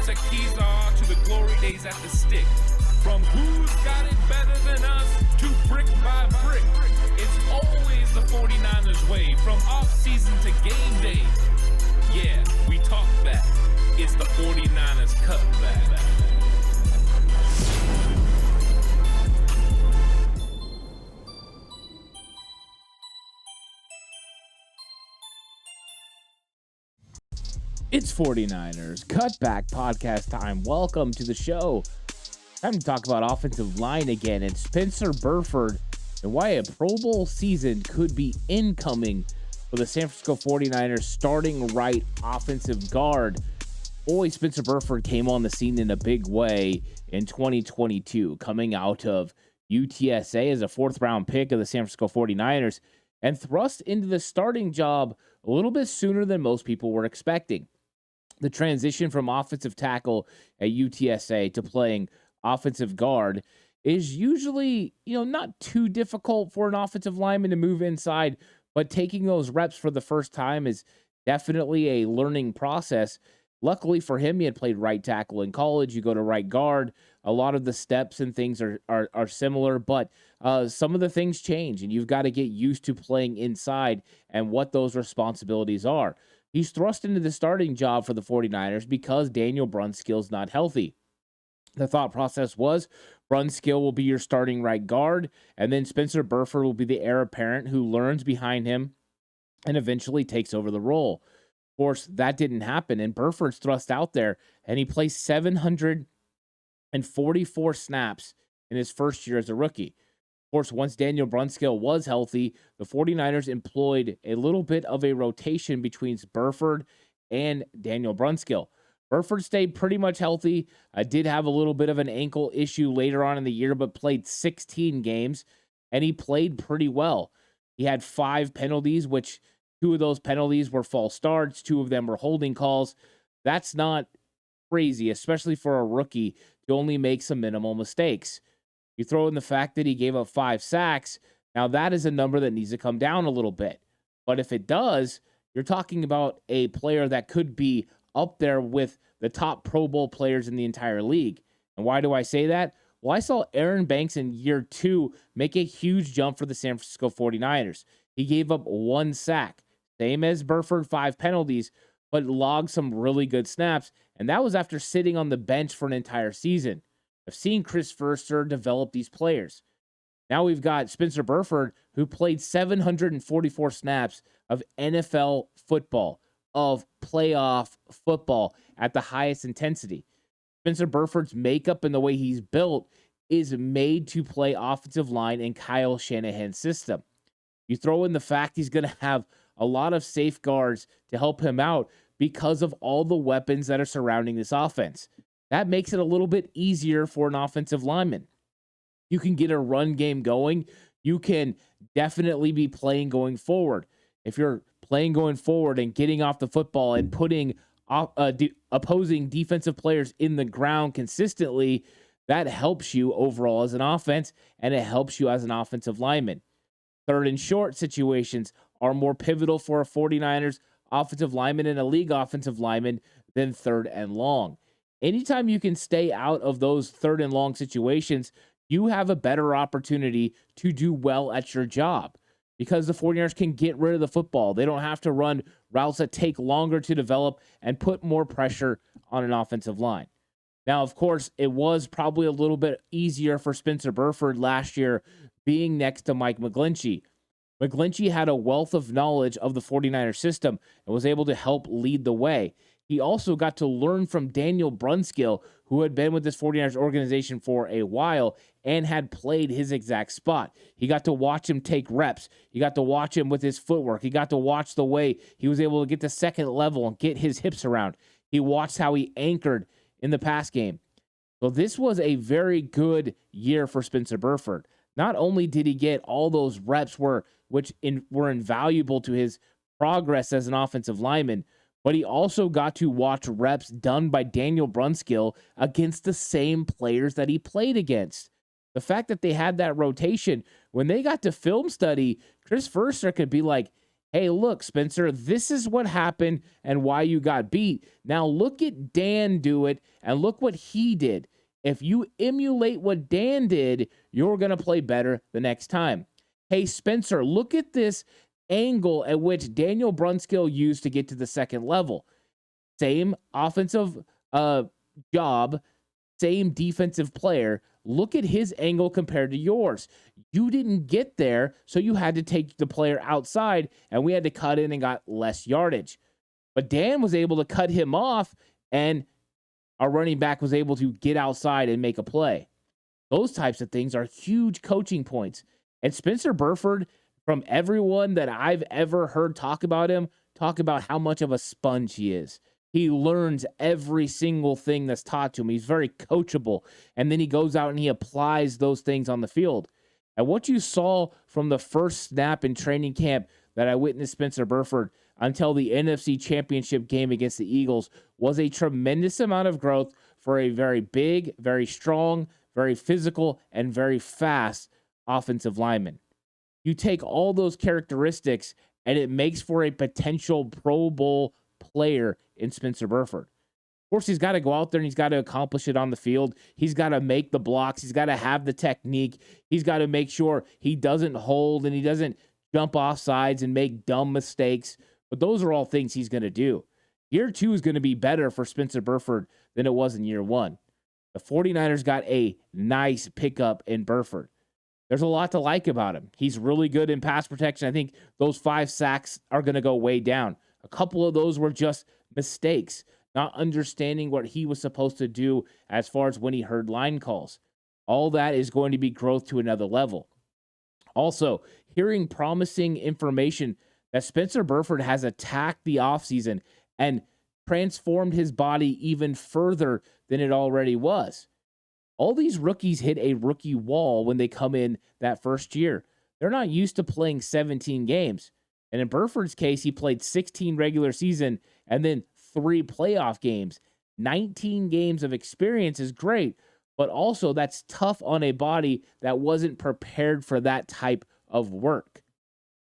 Tequila to the glory days at the stick. From who's got it better than us to brick by brick. It's always the 49ers way, from off-season to game day. Yeah, we talk back. It's the 49ers Cutback. It's 49ers Cutback Podcast time. Welcome to the show. Time to talk about offensive line again and Spencer Burford and why a Pro Bowl season could be incoming for the San Francisco 49ers starting right offensive guard. Boy, Spencer Burford came on the scene in a big way in 2022, coming out of UTSA as a fourth-round pick of the San Francisco 49ers and thrust into the starting job a little bit sooner than most people were expecting. The transition from offensive tackle at UTSA to playing offensive guard is usually, not too difficult for an offensive lineman to move inside, but taking those reps for the first time is definitely a learning process. Luckily for him, he had played right tackle in college. You go to right guard. A lot of the steps and things are similar, but some of the things change, and you've got to get used to playing inside and what those responsibilities are. He's thrust into the starting job for the 49ers because Daniel Brunskill's not healthy. The thought process was Brunskill will be your starting right guard, and then Spencer Burford will be the heir apparent who learns behind him and eventually takes over the role. Of course, that didn't happen, and Burford's thrust out there, and he plays 744 snaps in his first year as a rookie. Of course, once Daniel Brunskill was healthy, the 49ers employed a little bit of a rotation between Burford and Daniel Brunskill. Burford stayed pretty much healthy. Did have a little bit of an ankle issue later on in the year, but played 16 games, and he played pretty well. He had 5 penalties, which 2 of those penalties were false starts. 2 of them were holding calls. That's not crazy, especially for a rookie to only make some minimal mistakes. You throw in the fact that he gave up 5 sacks. Now that is a number that needs to come down a little bit. But if it does, you're talking about a player that could be up there with the top Pro Bowl players in the entire league. And why do I say that? Well, I saw Aaron Banks in year 2 make a huge jump for the San Francisco 49ers. He gave up 1 sack, same as Burford, 5 penalties, but logged some really good snaps. And that was after sitting on the bench for an entire season. I've seen Chris Furster develop these players. Now we've got Spencer Burford, who played 744 snaps of NFL football, of playoff football at the highest intensity. Spencer Burford's makeup and the way he's built is made to play offensive line in Kyle Shanahan's system. You throw in the fact he's going to have a lot of safeguards to help him out because of all the weapons that are surrounding this offense. That makes it a little bit easier for an offensive lineman. You can get a run game going. You can definitely be playing going forward. If you're playing going forward and getting off the football and putting opposing defensive players in the ground consistently, that helps you overall as an offense, and it helps you as an offensive lineman. Third and short situations are more pivotal for a 49ers offensive lineman and a league offensive lineman than third and long. Anytime you can stay out of those third and long situations, you have a better opportunity to do well at your job because the 49ers can get rid of the football. They don't have to run routes that take longer to develop and put more pressure on an offensive line. Now, of course, it was probably a little bit easier for Spencer Burford last year being next to Mike McGlinchey. McGlinchey had a wealth of knowledge of the 49ers system and was able to help lead the way. He also got to learn from Daniel Brunskill, who had been with this 49ers organization for a while and had played his exact spot. He got to watch him take reps. He got to watch him with his footwork. He got to watch the way he was able to get to second level and get his hips around. He watched how he anchored in the pass game. So this was a very good year for Spencer Burford. Not only did he get all those reps which were invaluable to his progress as an offensive lineman, but he also got to watch reps done by Daniel Brunskill against the same players that he played against. The fact that they had that rotation, when they got to film study, Chris Furster could be like, hey, look, Spencer, this is what happened and why you got beat. Now look at Dan do it and look what he did. If you emulate what Dan did, you're going to play better the next time. Hey, Spencer, look at this angle at which Daniel Brunskill used to get to the second level. Same offensive job, same defensive player. Look at his angle compared to yours. You didn't get there, so you had to take the player outside, and we had to cut in and got less yardage. But Dan was able to cut him off, and our running back was able to get outside and make a play. Those types of things are huge coaching points. And Spencer Burford, from everyone that I've ever heard talk about him, talk about how much of a sponge he is. He learns every single thing that's taught to him. He's very coachable. And then he goes out and he applies those things on the field. And what you saw from the first snap in training camp that I witnessed Spencer Burford until the NFC Championship game against the Eagles was a tremendous amount of growth for a very big, very strong, very physical, and very fast offensive lineman. You take all those characteristics and it makes for a potential Pro Bowl player in Spencer Burford. Of course, he's got to go out there and he's got to accomplish it on the field. He's got to make the blocks. He's got to have the technique. He's got to make sure he doesn't hold and he doesn't jump off sides and make dumb mistakes. But those are all things he's going to do. Year 2 is going to be better for Spencer Burford than it was in year 1. The 49ers got a nice pickup in Burford. There's a lot to like about him. He's really good in pass protection. I think those 5 sacks are going to go way down. A couple of those were just mistakes, not understanding what he was supposed to do as far as when he heard line calls. All that is going to be growth to another level. Also, hearing promising information that Spencer Burford has attacked the offseason and transformed his body even further than it already was. All these rookies hit a rookie wall when they come in that first year. They're not used to playing 17 games. And in Burford's case, he played 16 regular season and then 3 playoff games. 19 games of experience is great, but also that's tough on a body that wasn't prepared for that type of work.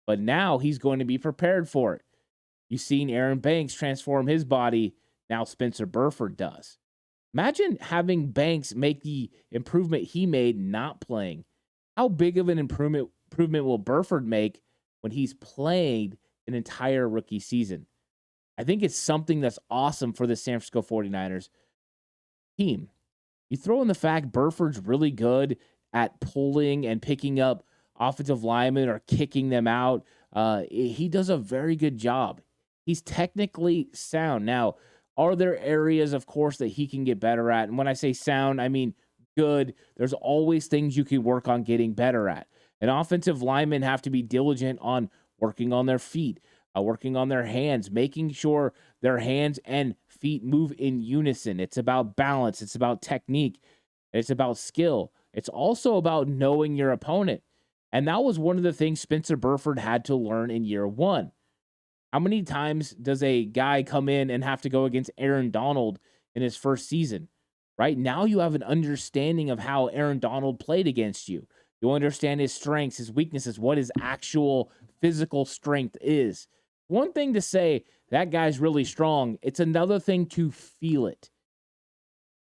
But now he's going to be prepared for it. You've seen Aaron Banks transform his body. Now Spencer Burford does. Imagine having Banks make the improvement he made not playing. How big of an improvement will Burford make when he's played an entire rookie season? I think it's something that's awesome for the San Francisco 49ers team. You throw in the fact Burford's really good at pulling and picking up offensive linemen or kicking them out. He does a very good job. He's technically sound. Now, are there areas, of course, that he can get better at? And when I say sound, I mean good. There's always things you can work on getting better at. And offensive linemen have to be diligent on working on their feet, working on their hands, making sure their hands and feet move in unison. It's about balance. It's about technique. It's about skill. It's also about knowing your opponent. And that was one of the things Spencer Burford had to learn in year 1. How many times does a guy come in and have to go against Aaron Donald in his first season? Right now you have an understanding of how Aaron Donald played against you. You understand his strengths, his weaknesses, what his actual physical strength is. One thing to say, that guy's really strong. It's another thing to feel it.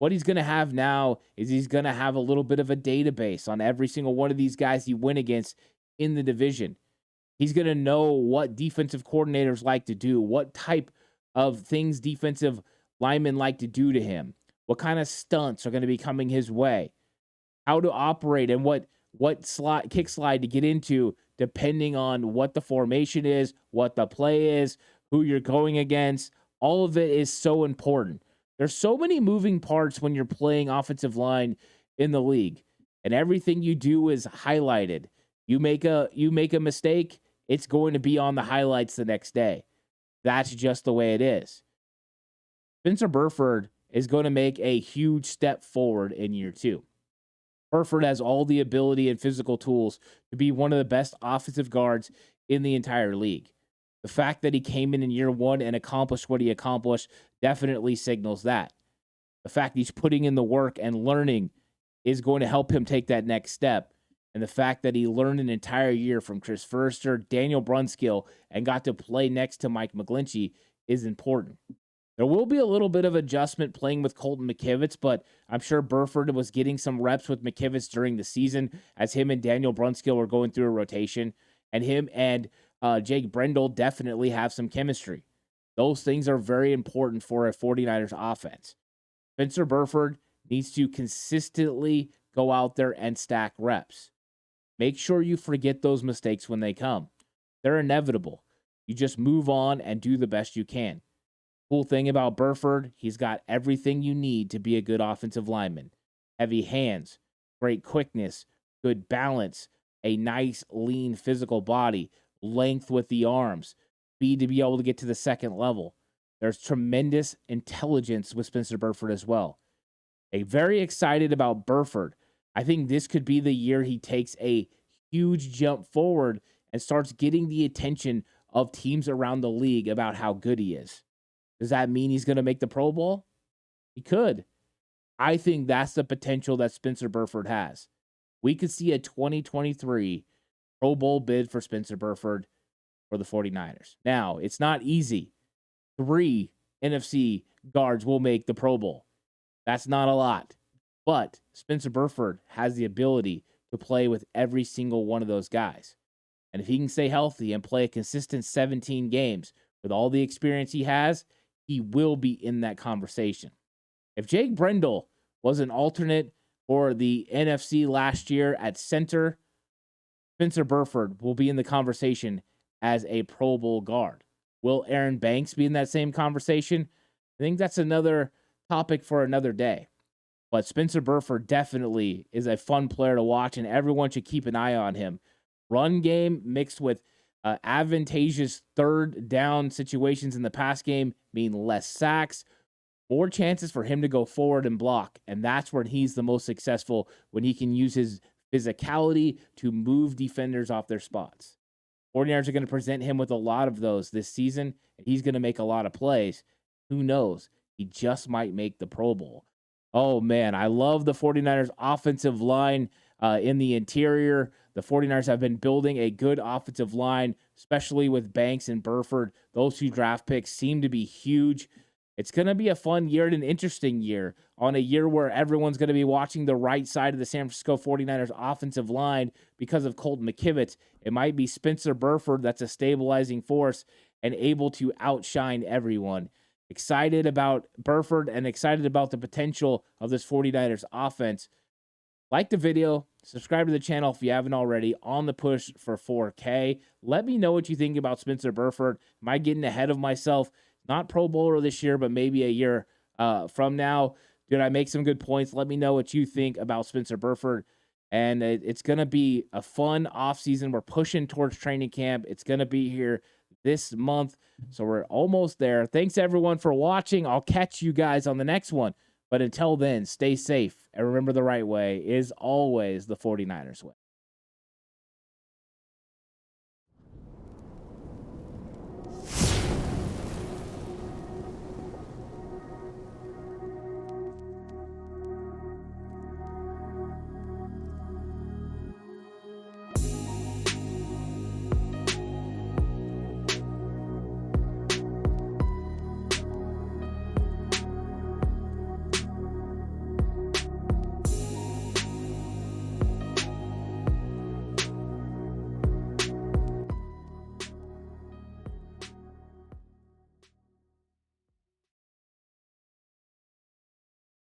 What he's going to have now is he's going to have a little bit of a database on every single one of these guys he went against in the division. He's going to know what defensive coordinators like to do, what type of things defensive linemen like to do to him, what kind of stunts are going to be coming his way, how to operate, and what kick slide to get into depending on what the formation is, what the play is, who you're going against. All of it is so important. There's so many moving parts when you're playing offensive line in the league, and everything you do is highlighted. You make a mistake, it's going to be on the highlights the next day. That's just the way it is. Spencer Burford is going to make a huge step forward in year 2. Burford has all the ability and physical tools to be one of the best offensive guards in the entire league. The fact that he came in year 1 and accomplished what he accomplished definitely signals that. The fact he's putting in the work and learning is going to help him take that next step. And the fact that he learned an entire year from Chris Forrester, Daniel Brunskill, and got to play next to Mike McGlinchey is important. There will be a little bit of adjustment playing with Colton McKivitz, but I'm sure Burford was getting some reps with McKivitz during the season as him and Daniel Brunskill were going through a rotation, and him and Jake Brendel definitely have some chemistry. Those things are very important for a 49ers offense. Spencer Burford needs to consistently go out there and stack reps. Make sure you forget those mistakes when they come. They're inevitable. You just move on and do the best you can. Cool thing about Burford, he's got everything you need to be a good offensive lineman. Heavy hands, great quickness, good balance, a nice, lean, physical body, length with the arms, speed to be able to get to the second level. There's tremendous intelligence with Spencer Burford as well. Very excited about Burford. I think this could be the year he takes a huge jump forward and starts getting the attention of teams around the league about how good he is. Does that mean he's going to make the Pro Bowl? He could. I think that's the potential that Spencer Burford has. We could see a 2023 Pro Bowl bid for Spencer Burford for the 49ers. Now, it's not easy. 3 NFC guards will make the Pro Bowl. That's not a lot. But Spencer Burford has the ability to play with every single one of those guys. And if he can stay healthy and play a consistent 17 games with all the experience he has, he will be in that conversation. If Jake Brendel was an alternate for the NFC last year at center, Spencer Burford will be in the conversation as a Pro Bowl guard. Will Aaron Banks be in that same conversation? I think that's another topic for another day. But Spencer Burford definitely is a fun player to watch, and everyone should keep an eye on him. Run game mixed with advantageous third down situations in the pass game mean less sacks, more chances for him to go forward and block. And that's where he's the most successful, when he can use his physicality to move defenders off their spots. 49ers are going to present him with a lot of those this season, and he's going to make a lot of plays. Who knows? He just might make the Pro Bowl. Oh, man, I love the 49ers offensive line in the interior. The 49ers have been building a good offensive line, especially with Banks and Burford. Those 2 draft picks seem to be huge. It's going to be a fun year and an interesting year, on a year where everyone's going to be watching the right side of the San Francisco 49ers offensive line because of Colton McKivitz. It might be Spencer Burford that's a stabilizing force and able to outshine everyone. Excited about Burford and excited about the potential of this 49ers offense. Like the video, subscribe to the channel if you haven't already, on the push for 4K. Let me know what you think about Spencer Burford. Am I getting ahead of myself? Not Pro Bowler this year, but maybe a year from now. Did I make some good points? Let me know what you think about Spencer Burford. And it's going to be a fun offseason. We're pushing towards training camp. It's going to be here this month, so we're almost there. Thanks, everyone, for watching. I'll catch you guys on the next one. But until then, stay safe. And remember, the right way is always the 49ers way.